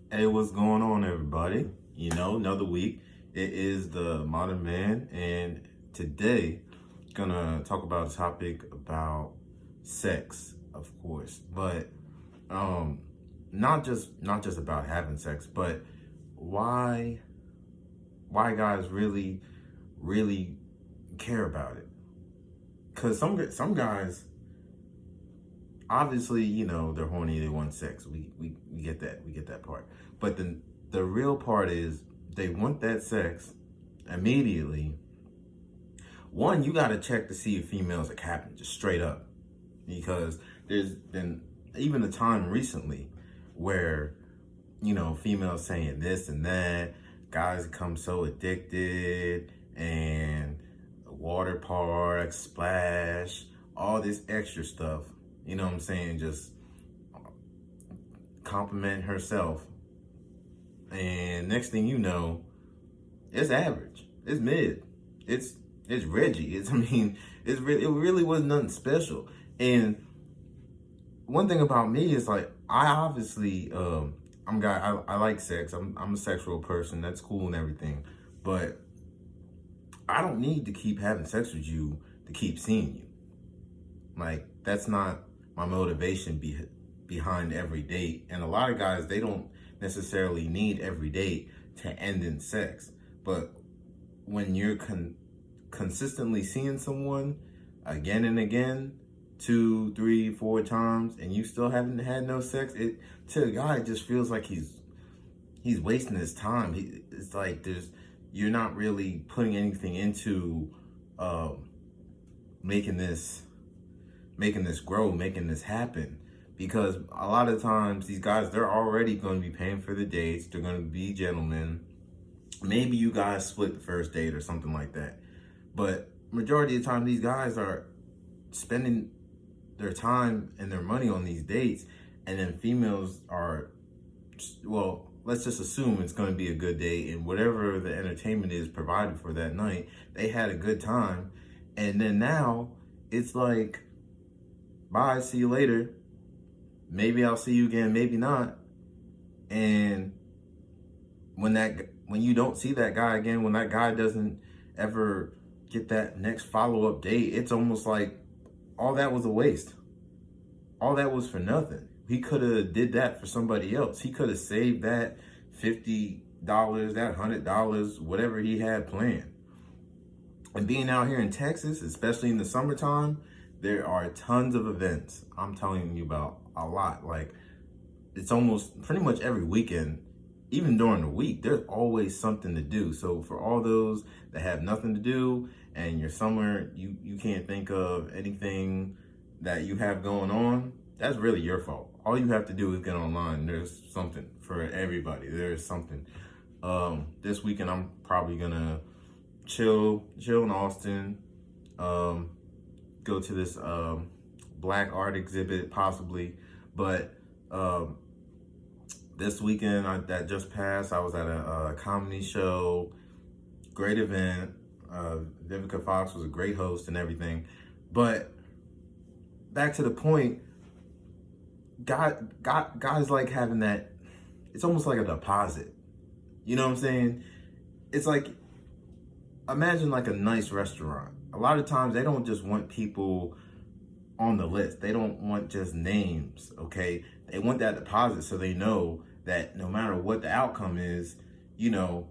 Hey, what's going on, everybody? Another week. It is the Modern Man, and today, gonna talk about a topic about sex, of course, but um, not just about having sex, but why why guys really care about it? Because some guys, obviously, they're horny, they want sex. We get that. We get that part. But the real part is they want that sex immediately. One, you got to check to see if females are capping, just straight up. Because there's been even a time recently where, females saying this and that, guys become so addicted, and water park, splash, all this extra stuff. You know what I'm saying? Just compliment herself. And next thing you know, it's average. It's mid. It's it's Reggie. It really was nothing special. And one thing about me is like I obviously I like sex. I'm a sexual person. That's cool and everything. But I don't need to keep having sex with you to keep seeing you. Like that's not my motivation behind every date. And a lot of guys, they don't necessarily need every date to end in sex. But when you're consistently seeing someone again and again, 2, 3, 4 times, and you still haven't had no sex, it to a guy it just feels like he's wasting his time. It's like you're not really putting anything into making this grow, making this happen. Because a lot of times these guys, they're already going to be paying for the dates. They're going to be gentlemen. Maybe you guys split the first date or something like that. But majority of the time, these guys are spending their time and their money on these dates. And then females are, well, let's just assume it's going to be a good date. And whatever the entertainment is provided for that night, they had a good time. And then now it's like, bye, see you later. Maybe I'll see you again, maybe not. And when you don't see that guy again, when that guy doesn't ever get that next follow-up date, it's almost like all that was a waste. All that was for nothing. He could have did that for somebody else. He could have saved that $50, that $100, whatever he had planned. And being out here in Texas, especially in the summertime, there are tons of events. I'm telling you about a lot. Like it's almost pretty much every weekend, even during the week, there's always something to do. So for all those that have nothing to do and you're somewhere you can't think of anything that you have going on, that's really your fault. All you have to do is get online. There's something for everybody. There's something. This weekend I'm probably gonna chill in Austin. Go to this black art exhibit possibly, but this weekend that just passed, I was at a comedy show. Great event. Vivica Fox was a great host and everything. But back to the point, guys like having that. It's almost like a deposit. You know what I'm saying? It's like, imagine like a nice restaurant. A lot of times they don't just want people on the list. They don't want just names, okay? They want that deposit so they know that no matter what the outcome is, they're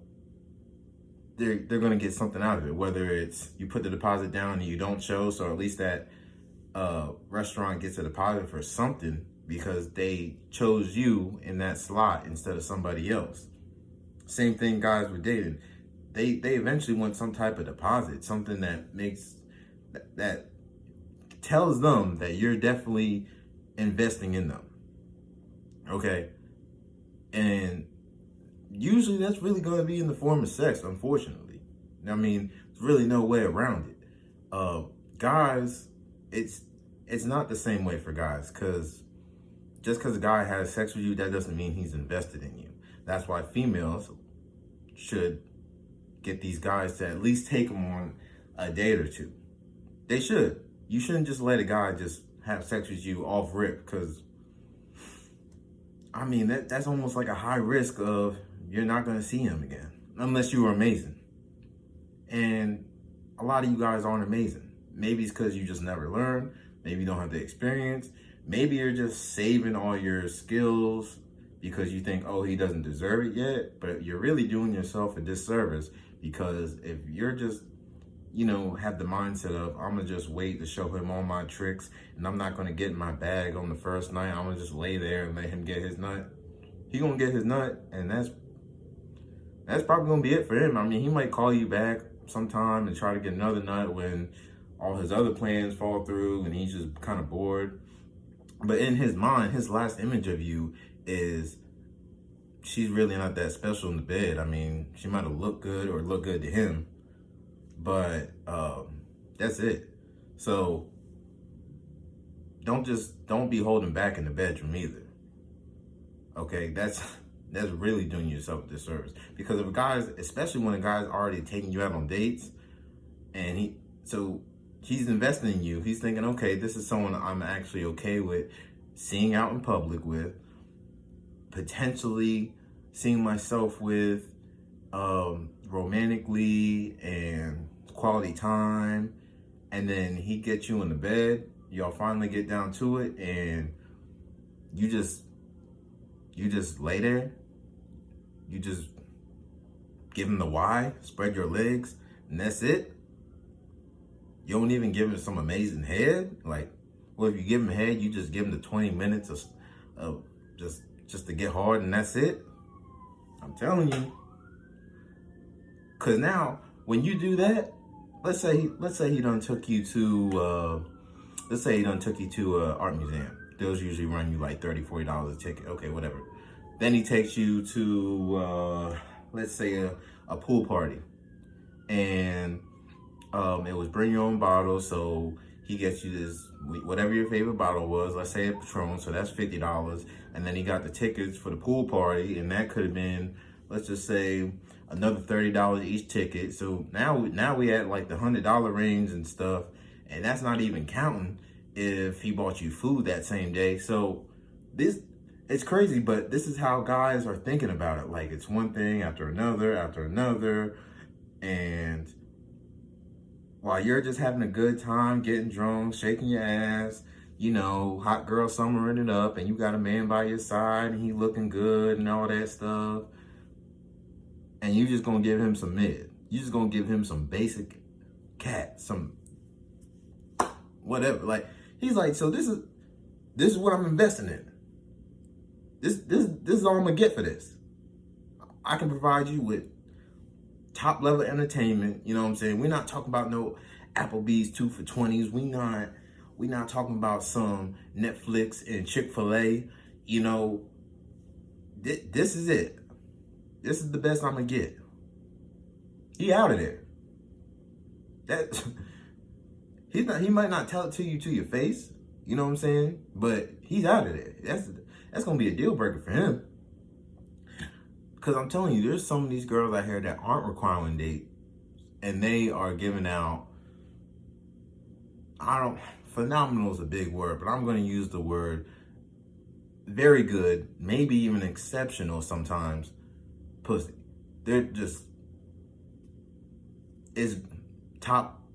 going to get something out of it. Whether it's you put the deposit down and you don't show, so at least that restaurant gets a deposit for something because they chose you in that slot instead of somebody else. Same thing guys with dating. They eventually want some type of deposit, something that makes that tells them that you're definitely investing in them. Okay? And usually that's really going to be in the form of sex, unfortunately. I mean, there's really no way around it. Guys, it's not the same way for guys, because just because a guy has sex with you, that doesn't mean he's invested in you. That's why females should get these guys to at least take them on a date or two. They should. You shouldn't just let a guy just have sex with you off rip, because I mean, that's almost like a high risk of you're not going to see him again unless you are amazing. And a lot of you guys aren't amazing. Maybe it's because you just never learned. Maybe you don't have the experience. Maybe you're just saving all your skills because you think, oh, he doesn't deserve it yet. But you're really doing yourself a disservice, because if you're just, have the mindset of, I'm going to just wait to show him all my tricks and I'm not going to get in my bag on the first night. I'm going to just lay there and let him get his nut. He going to get his nut, and that's probably going to be it for him. I mean, he might call you back sometime and try to get another nut when all his other plans fall through and he's just kind of bored. But in his mind, his last image of you is she's really not that special in the bed. I mean, she might have looked good or looked good to him, but that's it. So don't be holding back in the bedroom either. Okay, that's really doing yourself a disservice. Because if especially when a guy's already taking you out on dates, and he's investing in you, he's thinking, okay, this is someone I'm actually okay with seeing out in public with, potentially seeing myself with, romantically and quality time, and then he gets you in the bed, y'all finally get down to it, and you just lay there, you just give him the Y, spread your legs, and that's it. You don't even give him some amazing head. Like, well, if you give him head, you just give him the 20 minutes of just to get hard, and that's it. I'm telling you. Cause now, when you do that, let's say he done took you to art museum. Those usually run you like $30, $40 a ticket. Okay, whatever. Then he takes you to let's say a pool party, and it was bring your own bottle. So he gets you this, whatever your favorite bottle was. Let's say a Patron, so that's $50. And then he got the tickets for the pool party, and that could have been, let's just say, another $30 each ticket. So now we at like the $100 range and stuff, and that's not even counting if he bought you food that same day. So it's crazy, but this is how guys are thinking about it. Like, it's one thing after another, and while you're just having a good time, getting drunk, shaking your ass, hot girl summering it up, and you got a man by your side and he looking good and all that stuff, and you just gonna give him some mid. You just gonna give him some basic cat, some whatever. Like, he's like, so this is what I'm investing in. This is all I'm gonna get for this. I can provide you with top level entertainment. You know what I'm saying? We're not talking about no Applebee's 2 for $20s. We not talking about some Netflix and Chick-fil-A. This is it. This is the best I'm gonna get. He out of there. He might not tell it to you to your face. You know what I'm saying? But he's out of there. That's gonna be a deal breaker for him. Because I'm telling you, there's some of these girls out here that aren't requiring date, and they are giving out, phenomenal is a big word, but I'm going to use the word very good, maybe even exceptional sometimes, pussy. They're just, is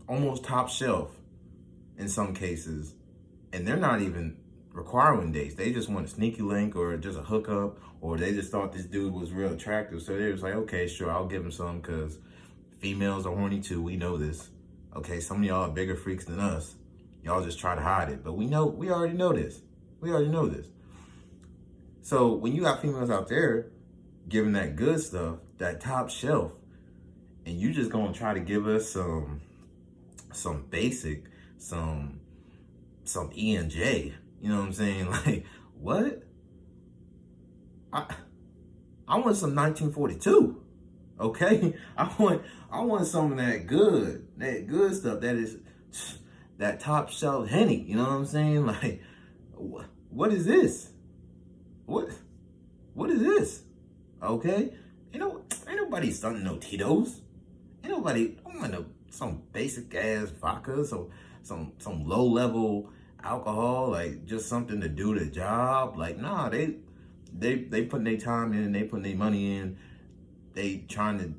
almost top shelf in some cases, and they're not even requiring dates. They just want a sneaky link or just a hookup, or they just thought this dude was real attractive. So they was like, okay, sure, I'll give him some, because females are horny too. We know this. Okay, some of y'all are bigger freaks than us. Y'all just try to hide it. But we already know this. We already know this. So when you got females out there giving that good stuff, that top shelf, and you just gonna try to give us some basic, some E&J, you know what I'm saying? Like, what? I want some 1942, okay? I want some of that good stuff that is that top shelf Henny, you know what I'm saying? Like, what is this? What is this? Okay? Ain't nobody stunting no Tito's. Ain't nobody, I want some basic ass vodka, some low level alcohol, like just something to do the job. Like, nah, they putting their time in, they putting their money in, they trying to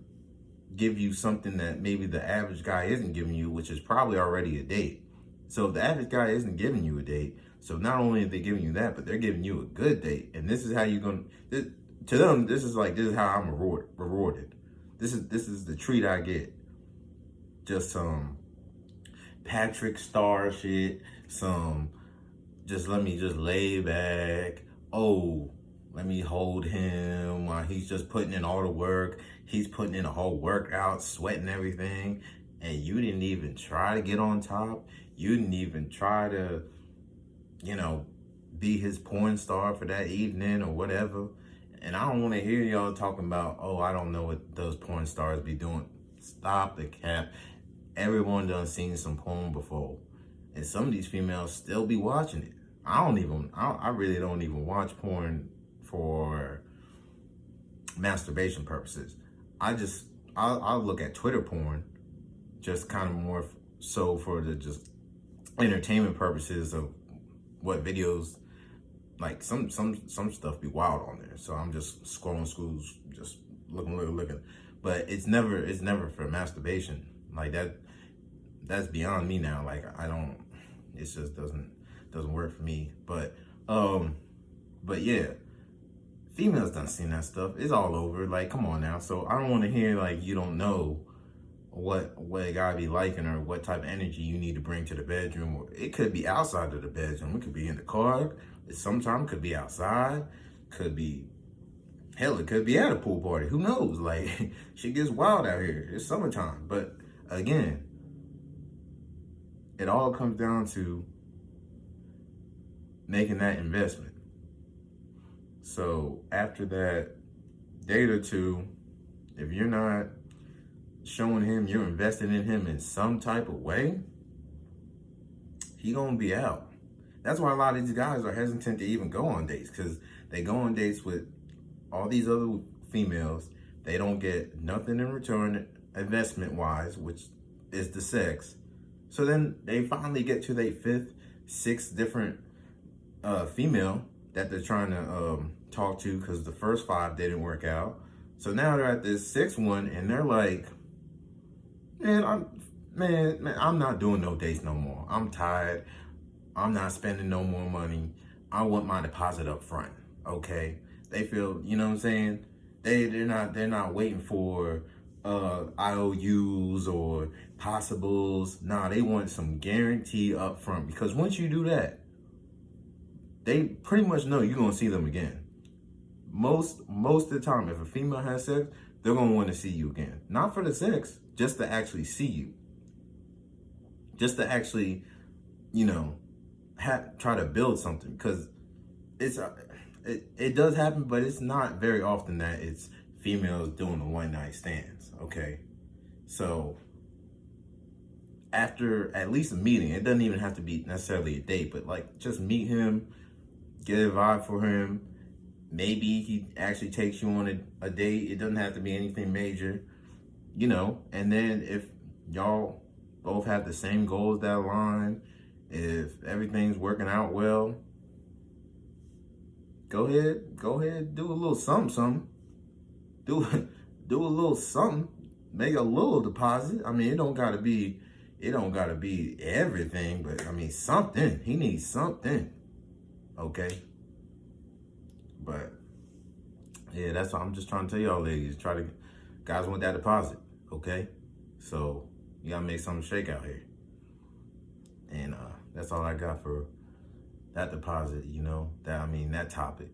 give you something that maybe the average guy isn't giving you, which is probably already a date. So if the average guy isn't giving you a date, so not only are they giving you that, but they're giving you a good date. And this is how you're gonna, to them, this is how I'm rewarded. This is the treat I get. Just some Patrick Star shit, some just let me just lay back. Oh, let me hold him while he's just putting in all the work. He's putting in a whole workout, sweating everything, and you didn't even try to get on top. You didn't even try to, be his porn star for that evening or whatever. And I don't want to hear y'all talking about, oh, I don't know what those porn stars be doing. Stop the cap. Everyone done seen some porn before. And some of these females still be watching it. I really don't even watch porn for masturbation purposes. I'll look at Twitter porn, just kind of more so for the just entertainment purposes of what videos, like some stuff be wild on there. So I'm just scrolling schools, just looking. But it's never for masturbation. Like that's beyond me now. Like it just doesn't work for me. But yeah. Females done seen that stuff. It's all over. Like, come on now. So I don't want to hear like you don't know what a guy be liking or what type of energy you need to bring to the bedroom. Or it could be outside of the bedroom. It could be in the car. Sometimes could be outside. Could be, hell, it could be at a pool party. Who knows? Like, shit gets wild out here. It's summertime. But again, it all comes down to making that investment. So after that date or two, if you're not showing him you're invested in him in some type of way, he gonna be out. That's why a lot of these guys are hesitant to even go on dates, because they go on dates with all these other females. They don't get nothing in return investment wise, which is the sex. So then they finally get to their fifth, sixth different female that they're trying to talk to, because the first five didn't work out. So now they're at this sixth one, and they're like, man, I'm not doing no dates no more. I'm tired. I'm not spending no more money. I want my deposit up front. Okay. They feel, you know what I'm saying? They're not waiting for IOUs or possibles. Nah, they want some guarantee up front, because once you do that, they pretty much know you're gonna see them again. Most of the time, if a female has sex, they're gonna want to see you again. Not for the sex, just to actually see you. Just to actually, try to build something. Because it does happen, but it's not very often that it's females doing the one night stands. Okay, so after at least a meeting, it doesn't even have to be necessarily a date, but like just meet him, get a vibe for him. Maybe he actually takes you on a date. It doesn't have to be anything major, and then if y'all both have the same goals that align, if everything's working out well, go ahead, do a little something. Do a little something. Make a little deposit. I mean, it don't gotta be everything, but I mean something. He needs something. Okay. But yeah, that's what I'm just trying to tell y'all, ladies. Guys want that deposit, okay? So you gotta make something shake out here. And that's all I got for that deposit, that topic.